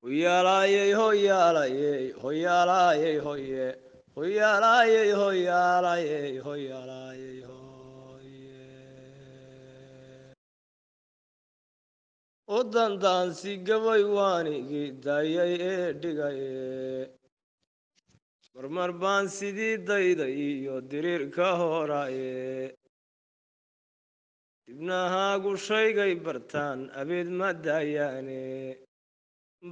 Hoyaalayey hoyaalayey hoyaalayey hoye hoyaalayey hoyaalayey hoyaalayey hoye Odandaansi gabay waanigi dayay ee dhigaye marmar baan sidii dayday iyo diriirka horaye dibnahaagu shaygay bartaan abeed ma daayaane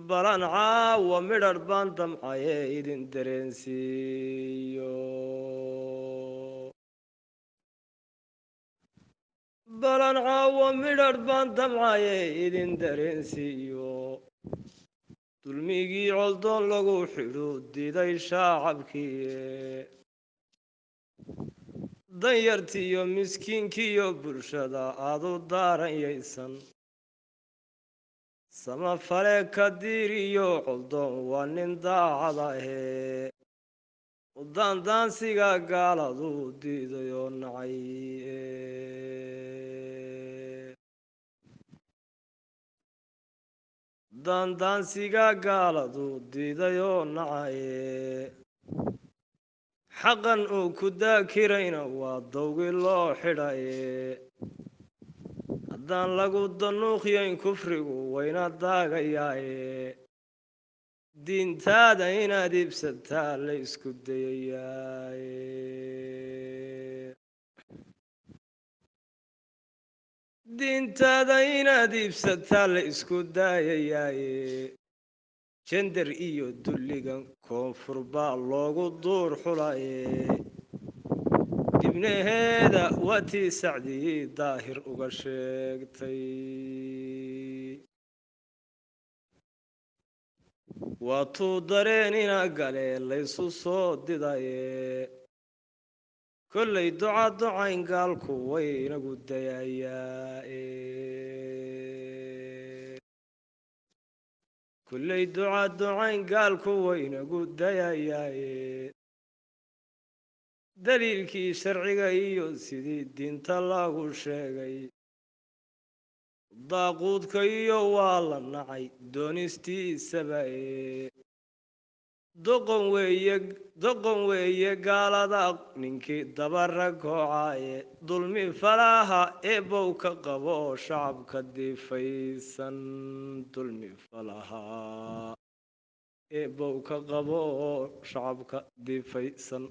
balan caawa midhadh baan damcaye idin dareensiiyo balan caawa midhadh baan damcaye idin dareensiiyo dulmigii coldoon lagu xidhu diday shaacabkiiye danyartiiyo miskiinkiiyo bulshada aad u daaranyaysan samafale kadiir iyo coldoon waa nin daacad ahee udaandaansiga gaaladu diiday oo nacay udaandaansiga gaaladu diiday oo nacaye xaqan uu ku daakirayna waa dawgii loo xidhaye haddaan lagu danuuqyayn kufrigu wayna daagayaaye diintaada inaad iibsataa la isku dayayaaye diintaada inaad iibsataa la isku daayayaaye jender iyo dulligan koonfur baa loogu duur xulaye dibnaheeda waa tii sacdii daahir uga sheegtay waatuu dareenina gale laysu soo didaye kollay duca ducayn gaalku waynagu dayayaae kollay duca ducayn gaalku waynagu dayayaaye daliilkii sharciga iyo sidii diinta lagu sheegay daaquudka iyo waa la nacay doonistiisabae doqon weeye gaalada ninkii dabara koocaaye dulmi falaha eebbow ka qabo shacabka difaysan dulmi falaha eebbow ka qabo shacabka difaysan